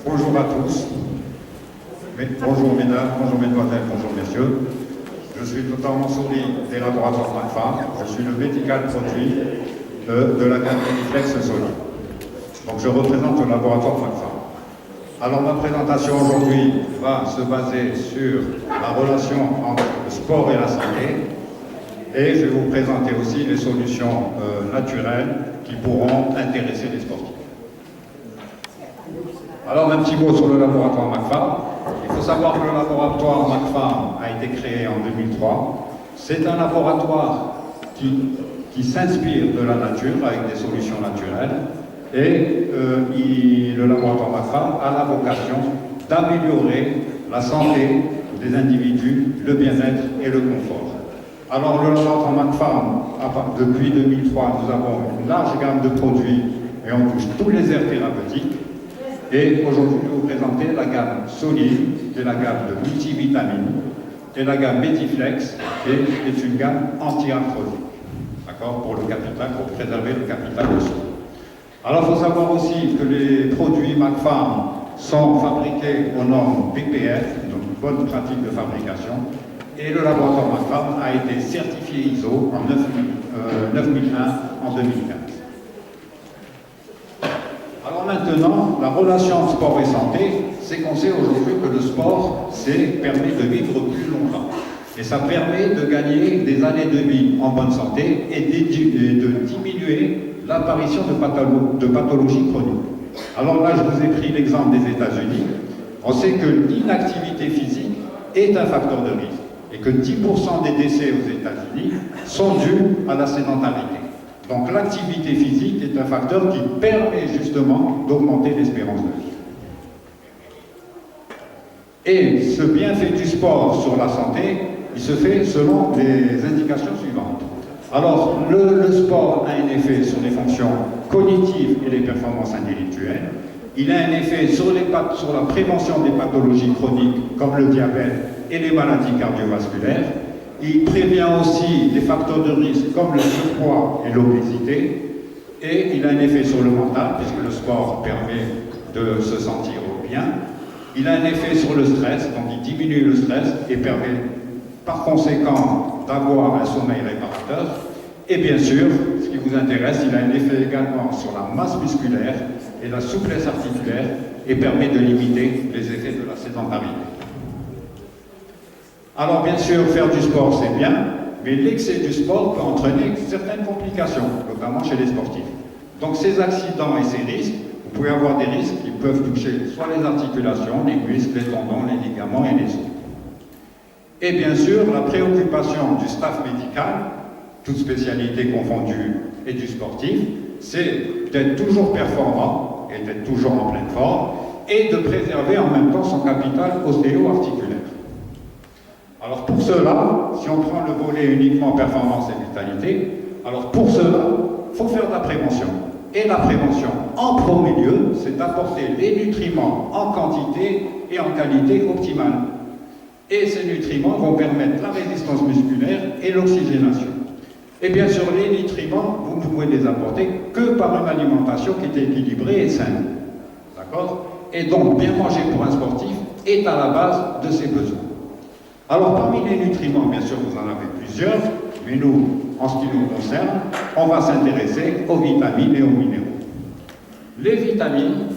Bonjour à tous. Bonjour mesdames, bonjour mesdemoiselles, bonjour messieurs. Je suis totalement sourdi des laboratoires MACFA. Je suis le médical produit de la gamme Mediflex Solide. Donc je représente le laboratoire MACFA. Alors ma présentation aujourd'hui va se baser sur la relation entre le sport et la santé. Et je vais vous présenter aussi les solutions naturelles qui pourront intéresser les sportifs. Alors un petit mot sur le laboratoire MACFA. Il faut savoir que le laboratoire MACFA a été créé en 2003. C'est un laboratoire qui s'inspire de la nature avec des solutions naturelles. Et le laboratoire MACFA a la vocation d'améliorer la santé des individus, le bien-être et le confort. Alors le laboratoire MACFA, depuis 2003, nous avons une large gamme de produits et on touche tous les aires thérapeutiques. Et aujourd'hui, je vais vous présenter la gamme Solide, qui est la gamme de multivitamines, et la gamme Mediflex, qui est une gamme anti-arthrosique, d'accord, pour le capital, pour préserver le capital osseux. Alors, il faut savoir aussi que les produits MACFA sont fabriqués aux normes BPF, donc bonne pratique de fabrication, et le laboratoire MACFA a été certifié ISO en 9001 en 2015. Alors maintenant, la relation sport et santé, c'est qu'on sait aujourd'hui que le sport, permet de vivre plus longtemps. Et ça permet de gagner des années de vie en bonne santé et de diminuer l'apparition de pathologies chroniques. Alors là, je vous ai pris l'exemple des États-Unis. On sait que l'inactivité physique est un facteur de risque et que 10% des décès aux États-Unis sont dus à la sédentarité. Donc l'activité physique est un facteur qui permet justement d'augmenter l'espérance de vie. Et ce bienfait du sport sur la santé, il se fait selon les indications suivantes. Alors, le sport a un effet sur les fonctions cognitives et les performances intellectuelles. Il a un effet sur la prévention des pathologies chroniques comme le diabète et les maladies cardiovasculaires. Il prévient aussi des facteurs de risque comme le surpoids et l'obésité. Et il a un effet sur le mental, puisque le sport permet de se sentir bien. Il a un effet sur le stress, donc il diminue le stress et permet par conséquent d'avoir un sommeil réparateur. Et bien sûr, ce qui vous intéresse, il a un effet également sur la masse musculaire et la souplesse articulaire et permet de limiter les effets de la sédentarité. Alors bien sûr, faire du sport c'est bien, mais l'excès du sport peut entraîner certaines complications, notamment chez les sportifs. Donc ces accidents et ces risques, vous pouvez avoir des risques qui peuvent toucher soit les articulations, les muscles, les tendons, les ligaments et les os. Et bien sûr, la préoccupation du staff médical, toute spécialité confondue, et du sportif, c'est d'être toujours performant et d'être toujours en pleine forme et de préserver en même temps son capital ostéo-articulaire. Alors pour cela, si on prend le volet uniquement performance et vitalité, alors pour cela, il faut faire de la prévention. Et la prévention, en premier lieu, c'est d'apporter les nutriments en quantité et en qualité optimale. Et ces nutriments vont permettre la résistance musculaire et l'oxygénation. Et bien sûr, les nutriments, vous ne pouvez les apporter que par une alimentation qui est équilibrée et saine. D'accord? Et donc, bien manger pour un sportif est à la base de ses besoins. Alors, parmi les nutriments, bien sûr, vous en avez plusieurs, mais nous, en ce qui nous concerne, on va s'intéresser aux vitamines et aux minéraux. Les vitamines,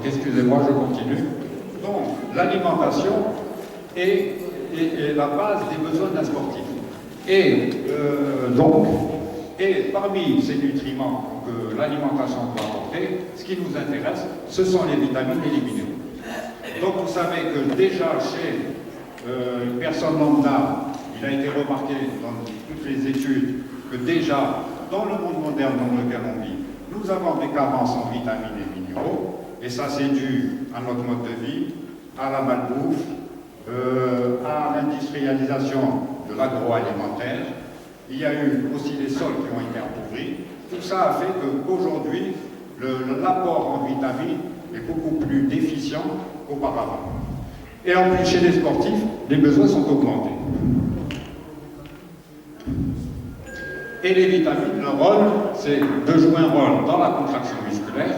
excusez-moi, je continue. Donc, l'alimentation est la base des besoins d'un sportif. Et parmi ces nutriments que l'alimentation doit apporter, ce qui nous intéresse, ce sont les vitamines et les minéraux. Donc vous savez que déjà chez une personne lambda, il a été remarqué dans toutes les études que déjà dans le monde moderne dans lequel on vit, nous avons des carences en vitamines et minéraux, et ça c'est dû à notre mode de vie, à la malbouffe, à l'industrialisation de l'agroalimentaire. Il y a eu aussi les sols qui ont été appauvris. Tout ça a fait qu'aujourd'hui, l'apport en vitamines est beaucoup plus déficient qu'auparavant. Et en plus, chez les sportifs, les besoins sont augmentés. Et les vitamines, leur rôle, c'est de jouer un rôle dans la contraction musculaire,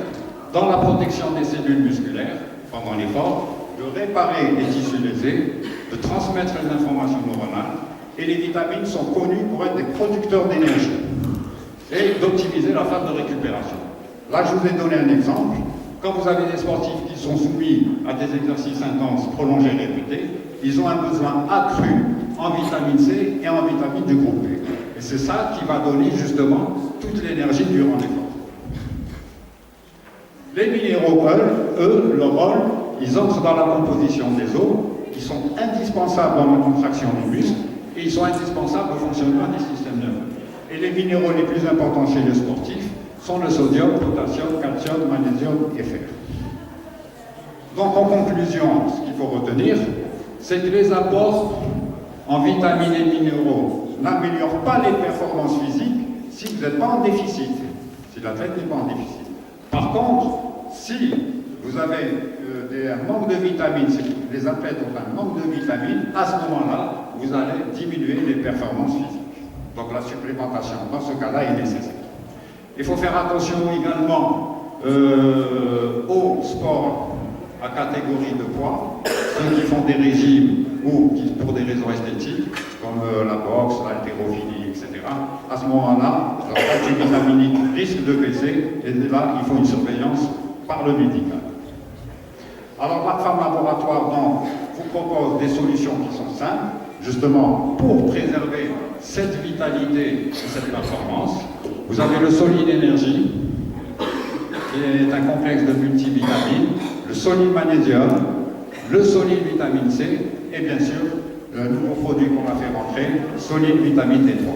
dans la protection des cellules musculaires pendant l'effort, de réparer les tissus lésés, de transmettre les informations neuronales. Et les vitamines sont connues pour être des producteurs d'énergie et d'optimiser la phase de récupération. Là, je vous ai donné un exemple. Quand vous avez des sportifs qui sont soumis à des exercices intenses, prolongés, répétés, ils ont un besoin accru en vitamine C et en vitamine du groupe B. Et c'est ça qui va donner justement toute l'énergie durant l'effort. Les minéraux, eux, leur rôle, ils entrent dans la composition des os, ils sont indispensables dans la contraction du muscle, et ils sont indispensables au fonctionnement des systèmes nerveux. Et les minéraux les plus importants chez les sportifs sont le sodium, potassium, calcium, magnésium et fer. Donc en conclusion, ce qu'il faut retenir, c'est que les apports en vitamines et minéraux n'améliorent pas les performances physiques si vous n'êtes pas en déficit, si l'athlète n'est pas en déficit. Par contre, si vous avez un manque de vitamines, si les athlètes ont un manque de vitamines, à ce moment-là, vous allez diminuer les performances physiques. Donc la supplémentation, dans ce cas-là, est nécessaire. Il faut faire attention également aux sports à catégorie de poids, ceux qui font des régimes ou qui, pour des raisons esthétiques, comme la boxe, l'haltérophilie, etc. À ce moment-là, leur statut vitaminique risque de baisser, et là, il faut une surveillance par le médical. Alors, la femme laboratoire donc, vous propose des solutions qui sont simples, justement pour préserver cette vitalité et cette performance. Vous avez le Solid Énergie, qui est un complexe de multivitamines, le Solid Magnésium, le Solid Vitamine C, et bien sûr, le nouveau produit qu'on va faire entrer, Solid Vitamine D3.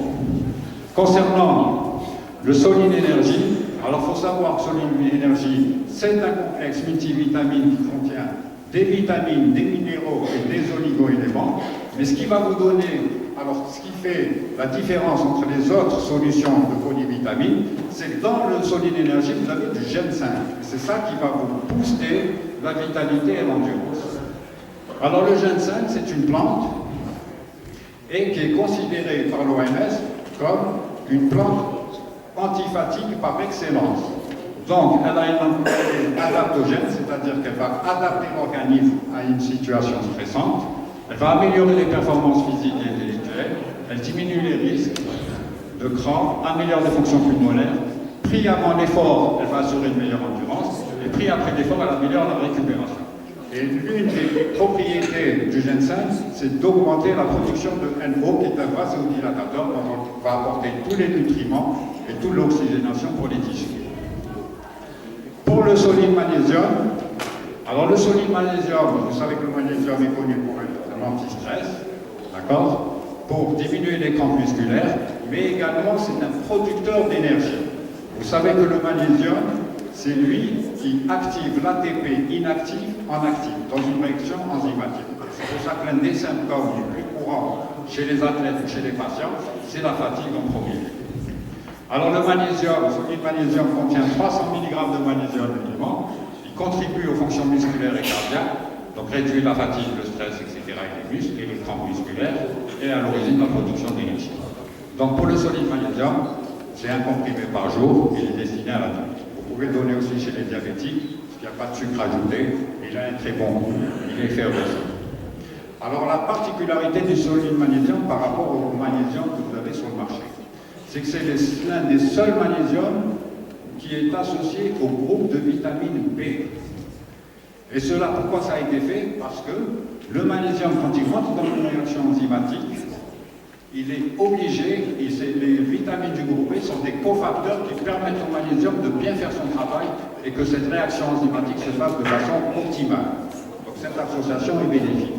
Concernant le Solid Énergie, alors il faut savoir que Solid Énergie, c'est un complexe multivitamine qui contient des vitamines, des minéraux et des oligo-éléments. Mais ce qui va vous donner, alors ce qui fait la différence entre les autres solutions de polyvitamines, c'est que dans le Solid Énergie, vous avez du ginseng. C'est ça qui va vous booster la vitalité et l'endurance. Alors le ginseng, c'est une plante et qui est considérée par l'OMS comme une plante antifatigue par excellence. Donc, elle a une propriété adaptogène, c'est-à-dire qu'elle va adapter l'organisme à une situation stressante, elle va améliorer les performances physiques et intellectuelles, elle diminue les risques de crampes, améliore les fonctions pulmonaires, pris avant l'effort, elle va assurer une meilleure endurance, et pris après l'effort, elle améliore la récupération. Et l'une des propriétés du ginseng, c'est d'augmenter la production de NO, qui est un vasodilatateur, qui va apporter tous les nutriments et toute l'oxygénation pour les tissus. Pour le solide magnésium, alors le solide magnésium, vous savez que le magnésium est connu pour être un anti-stress, d'accord, pour diminuer les crampes musculaires, mais également c'est un producteur d'énergie. Vous savez que le magnésium, c'est lui qui active l'ATP inactif en actif, dans une réaction enzymatique. C'est pour ça que l'un des symptômes les plus courants chez les athlètes ou chez les patients, c'est la fatigue en premier lieu. Alors le magnésium, le solide magnésium contient 300 mg de magnésium minimum. Il contribue aux fonctions musculaires et cardiaques, donc réduit la fatigue, le stress, etc. et les muscles et les crampes musculaires, et à l'origine de la production d'énergie. Donc pour le solide magnésium, c'est un comprimé par jour, il est destiné à l'adulte. Vous pouvez le donner aussi chez les diabétiques, parce qu'il n'y a pas de sucre ajouté, il a un très bon goût, il est effervescent. Alors la particularité du solide magnésium par rapport au magnésium que vous avez sur le marché, c'est que c'est l'un des seuls magnésiums qui est associé au groupe de vitamine B. Et cela, pourquoi ça a été fait? Parce que le magnésium, quand il rentre dans une réaction enzymatique, il est obligé, et les vitamines du groupe B sont des cofacteurs qui permettent au magnésium de bien faire son travail et que cette réaction enzymatique se fasse de façon optimale. Donc cette association est bénéfique.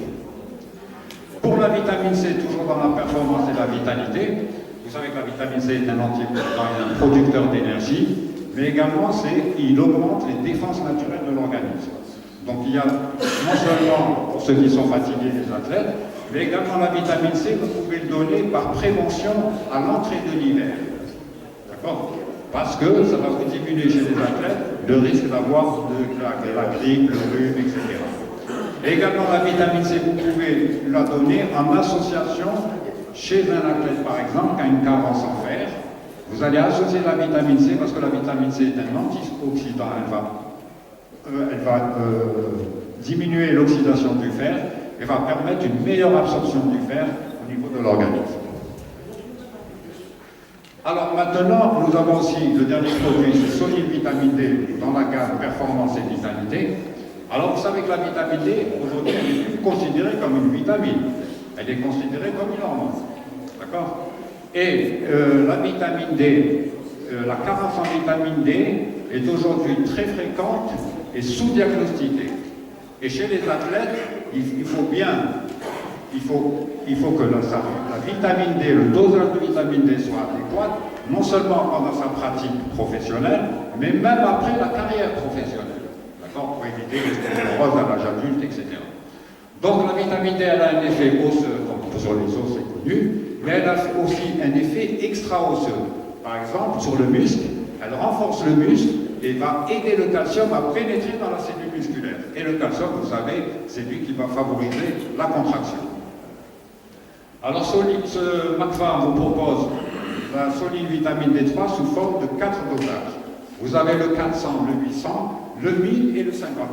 Pour la vitamine C, toujours dans la performance et la vitalité, vous savez que la vitamine C est un antioxydant et un producteur d'énergie, mais également il augmente les défenses naturelles de l'organisme. Donc il y a non seulement pour ceux qui sont fatigués, les athlètes, mais également la vitamine C, vous pouvez le donner par prévention à l'entrée de l'hiver. D'accord? Parce que ça va vous diminuer chez les athlètes le risque d'avoir de la grippe, le rhume, etc. Et également la vitamine C, vous pouvez la donner en association chez un athlète, par exemple, qui a une carence en fer. Vous allez associer la vitamine C parce que la vitamine C est un antioxydant, elle va diminuer l'oxydation du fer et va permettre une meilleure absorption du fer au niveau de l'organisme. Alors maintenant, nous avons aussi le dernier produit, c'est Solid Vitamine D dans la gamme Performance et Vitalité. Alors vous savez que la vitamine D, aujourd'hui, elle n'est plus considérée comme une vitamine, elle est considérée comme une hormone. D'accord? Et la vitamine D, la carence en vitamine D est aujourd'hui très fréquente et sous-diagnostiquée. Et chez les athlètes, il faut que la vitamine D, le dosage de vitamine D soit adéquat, non seulement pendant sa pratique professionnelle, mais même après la carrière professionnelle. D'accord? Pour éviter les stéroïdes à l'âge adulte, etc. Donc la vitamine D, elle a un effet osseux, donc sur les os, c'est connu, mais elle a aussi un effet extra-osseux. Par exemple, sur le muscle, elle renforce le muscle et va aider le calcium à pénétrer dans la cellule musculaire. Et le calcium, vous savez, c'est lui qui va favoriser la contraction. Alors, ce McFarm vous propose la Solid Vitamine D3 sous forme de 4 dosages. Vous avez le 400, le 800, le 1000 et le 50 000.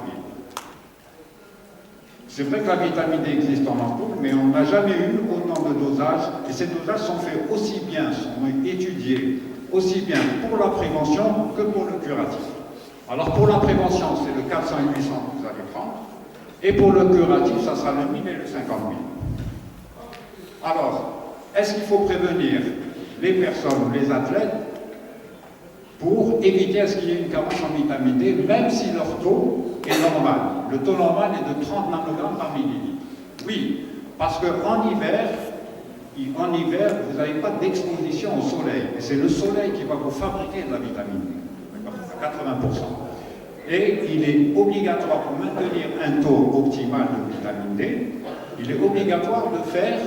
C'est vrai que la vitamine D existe en ampoule, mais on n'a jamais eu autant de dosages, et ces dosages sont faits aussi bien, sont étudiés aussi bien pour la prévention que pour le curatif. Alors pour la prévention, c'est le 400 et 800 que vous allez prendre, et pour le curatif, ça sera le 1000 et le 50 000. Alors, est-ce qu'il faut prévenir les personnes ou les athlètes pour éviter à ce qu'il y ait une carence en vitamine D, même si leur taux est normal? Le taux normal est de 30 nanogrammes par millilitre. Oui, parce qu'en hiver, vous n'avez pas d'exposition au soleil. Et c'est le soleil qui va vous fabriquer de la vitamine D, à 80%. Et il est obligatoire, pour maintenir un taux optimal de vitamine D, il est obligatoire de faire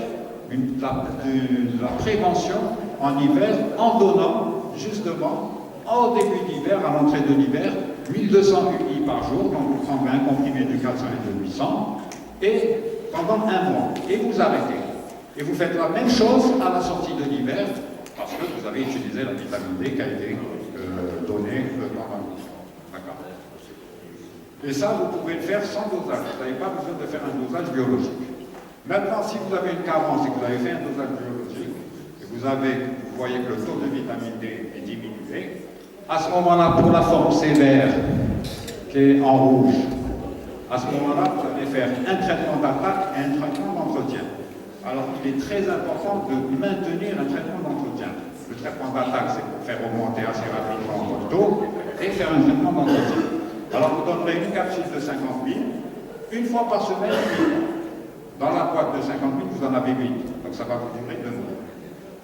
la prévention en hiver en donnant justement au début d'hiver, à l'entrée de l'hiver, 1200 UI par jour, donc vous prendrez un comprimé du 400 et de 800, et pendant un mois, et vous arrêtez. Et vous faites la même chose à la sortie de l'hiver, parce que vous avez utilisé la vitamine D qui a été donnée pendant le mois. D'accord. Et ça, vous pouvez le faire sans dosage, vous n'avez pas besoin de faire un dosage biologique. Maintenant, si vous avez une carence et que vous avez fait un dosage biologique, et vous voyez que le taux de vitamine D est diminué, à ce moment-là, pour la forme sévère, qui est en rouge, à ce moment-là, vous allez faire un traitement d'attaque et un traitement d'entretien. Alors, il est très important de maintenir un traitement d'entretien. Le traitement d'attaque, c'est pour faire augmenter assez rapidement votre taux, et faire un traitement d'entretien. Alors, vous donnerez une capsule de 50 000, une fois par semaine, dans la boîte de 50 000, vous en avez 8, donc ça va vous durer 2 mois.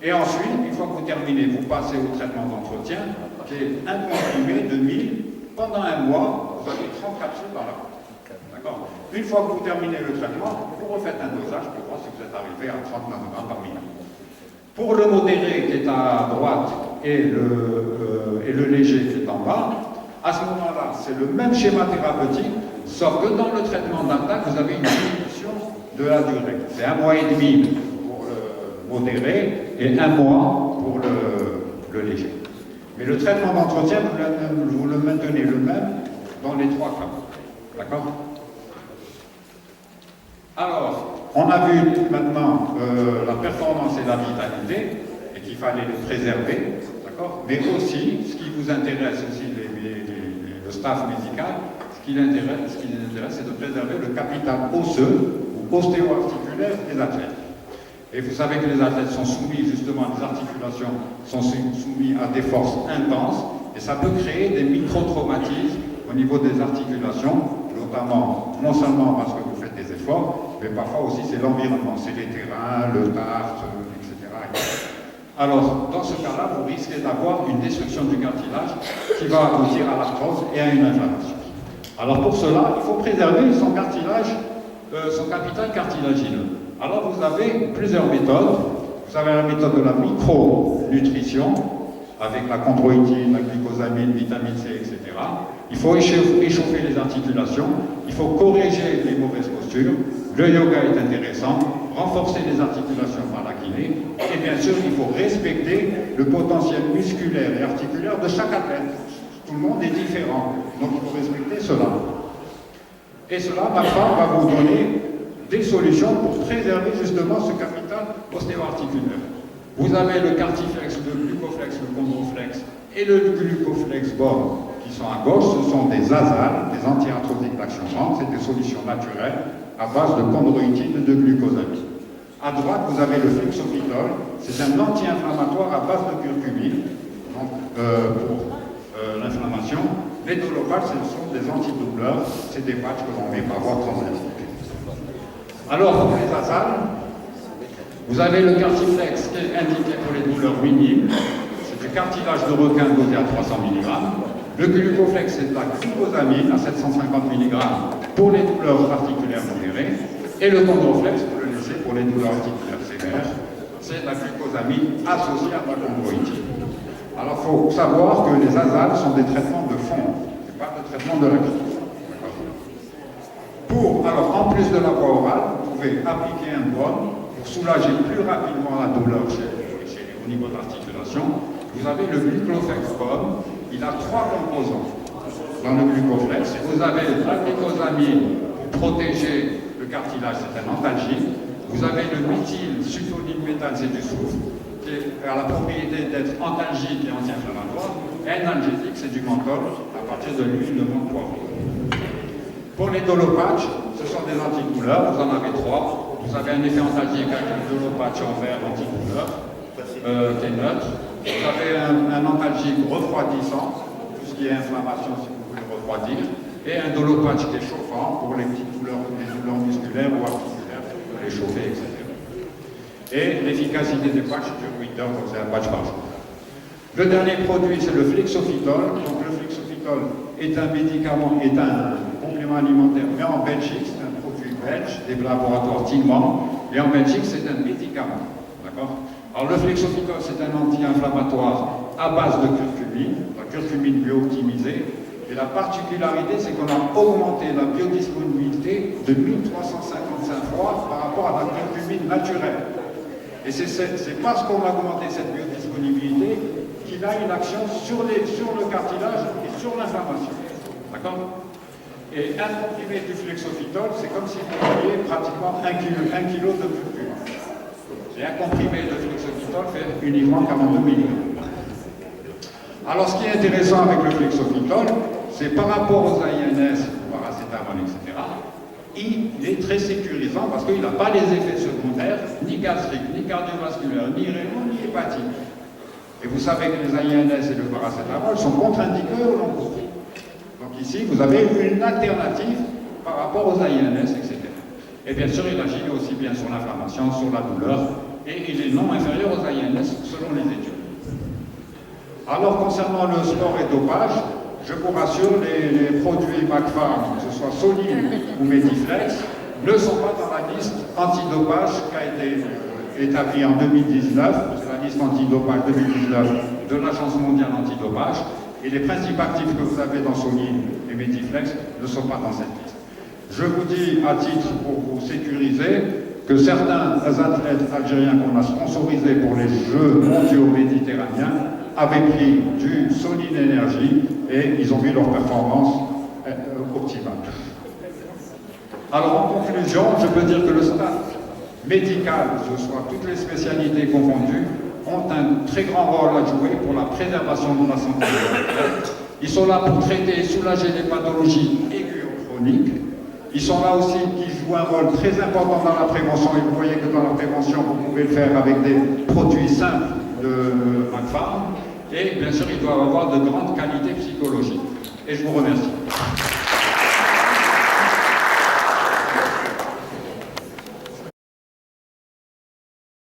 Et ensuite, une fois que vous terminez, vous passez au traitement d'entretien, qui est un comprimé de 1000. Pendant un mois, vous avez 30 capsules dans la boîte. D'accord? Une fois que vous terminez le traitement, vous refaites un dosage pour voir si vous êtes arrivé à 30 nanogrammes par minute. Pour le modéré qui est à droite et le léger qui est en bas, à ce moment-là, c'est le même schéma thérapeutique, sauf que dans le traitement d'attaque, vous avez une diminution de la durée. C'est 1 mois et demi pour le modéré et 1 mois pour le léger. Mais le traitement d'entretien, vous le maintenez le même dans les 3 cas. D'accord? Alors, on a vu maintenant la performance et la vitalité, et qu'il fallait le préserver, d'accord? Mais aussi, ce qui vous intéresse aussi, le staff médical, ce ce qui les intéresse, c'est de préserver le capital osseux ou ostéo-articulaire des athlètes. Et vous savez que les athlètes sont soumis justement, les articulations sont soumises à des forces intenses, et ça peut créer des micro-traumatismes au niveau des articulations, notamment, non seulement parce que vous faites des efforts, mais parfois aussi c'est l'environnement, c'est les terrains, le tartre, etc. Alors, dans ce cas-là, vous risquez d'avoir une destruction du cartilage qui va aboutir à l'arthrose et à une inflammation. Alors pour cela, il faut préserver son cartilage, son capital cartilagineux. Alors vous avez plusieurs méthodes. Vous avez la méthode de la micronutrition, avec la chondroïtine, la glucosamine, vitamine C, etc. Il faut échauffer les articulations, il faut corriger les mauvaises postures. Le yoga est intéressant, renforcer les articulations par la kiné, et bien sûr, il faut respecter le potentiel musculaire et articulaire de chaque athlète. Tout le monde est différent, donc il faut respecter cela. Et cela, ma femme va vous donner des solutions pour préserver justement ce capital ostéo-articulaire. Vous avez le cartiflex, le glucoflex, le chondroflex et le glucoflex bord qui sont à gauche. Ce sont des azales, des anti-arthrosiques d'action lente. C'est des solutions naturelles à base de chondroïtine et de glucosamine. À droite, vous avez le flexophytol. C'est un anti-inflammatoire à base de curcumine donc, pour l'inflammation. Les dolopathes, ce sont des antidouleurs. C'est des patchs que l'on met par voie transversale. Alors, pour les azales, vous avez le cartiflex qui est indiqué pour les douleurs minimes. C'est du cartilage de requin dosé à 300 mg. Le glucoflex, c'est de la glucosamine à 750 mg pour les douleurs articulaires modérées. Et le chondroflex, vous le laissez pour les douleurs articulaires sévères. C'est de la glucosamine associée à la chondroïtine. Alors, il faut savoir que les azales sont des traitements de fond, ce n'est pas de traitement de la clinique. Alors, en plus de la voie orale, vous pouvez appliquer un baume pour soulager plus rapidement la douleur au niveau de l'articulation. Vous avez le glucoflex baume, il a 3 composants dans le glucoflex. Vous avez la glucosamine pour protéger le cartilage, c'est un antalgique. Vous avez le méthylsulfonylméthane, c'est du soufre, qui a la propriété d'être antalgique et anti-inflammatoire. Et un analgésique, c'est du menthol à partir de l'huile de menthe poivrée. Pour les dolopatchs, ce sont des antidouleurs, vous en avez 3. Vous avez un effet antalgique avec le dolopatch en vert antidouleur, qui est neutre. Vous avez un antalgique refroidissant, tout ce qui est inflammation si vous voulez refroidir, et un dolopatch qui est chauffant pour les petites douleurs, les douleurs musculaires ou articulaires, pour les chauffer, etc. Et l'efficacité des patchs dure 8 heures, donc c'est un patch par jour. Le dernier produit, c'est le flexophytol. Donc le flexophytol est un médicament, est un complément alimentaire, mais en Belgique, c'est un produit belge, des laboratoires Tilman, et en Belgique, c'est un médicament. D'accord? Alors le flexophytol, c'est un anti-inflammatoire à base de curcumine, la curcumine bio-optimisée, et la particularité, c'est qu'on a augmenté la biodisponibilité de 1355 fois par rapport à la curcumine naturelle. Et c'est parce qu'on a augmenté cette biodisponibilité qu'il a une action sur le cartilage et sur l'inflammation. D'accord? Et un comprimé du flexophytol, c'est comme si vous aviez pratiquement 1 kg de curcuma. Et un comprimé de flexophytol fait uniquement 42 mg. Alors ce qui est intéressant avec le flexophytol, c'est par rapport aux AINS, paracétamol, etc., il est très sécurisant parce qu'il n'a pas les effets secondaires, ni gastriques, ni cardiovasculaires, ni rénaux, ni hépatiques. Et vous savez que les AINS et le paracétamol sont contre-indiqués au long cours. Donc ici, vous avez une alternative par rapport aux AINS, etc. Et bien sûr, il agit aussi bien sur l'inflammation, sur la douleur, et il est non inférieur aux AINS selon les études. Alors, concernant le sport et dopage, je vous rassure, les produits McFarm, que ce soit Soline ou Mediflex, ne sont pas dans la liste antidopage qui a été établie en 2019. C'est la liste antidopage 2019 de l'Agence mondiale antidopage. Et les principes actifs que vous avez dans Soline et Mediflex ne sont pas dans cette liste. Je vous dis, à titre pour vous sécuriser, que certains athlètes algériens qu'on a sponsorisés pour les Jeux mondiaux méditerranéens avaient pris du Soline Énergie et ils ont vu leur performance optimale. Alors en conclusion, je peux dire que le staff médical, que ce soit toutes les spécialités confondues, ont un très grand rôle à jouer pour la préservation de la santé des athlètes. Ils sont là pour traiter et soulager les pathologies aiguës chroniques. Ils sont là aussi, qui jouent un rôle très important dans la prévention, et vous voyez que dans la prévention, vous pouvez le faire avec des produits simples de McFarm, et bien sûr, ils doivent avoir de grandes qualités psychologiques. Et je vous remercie.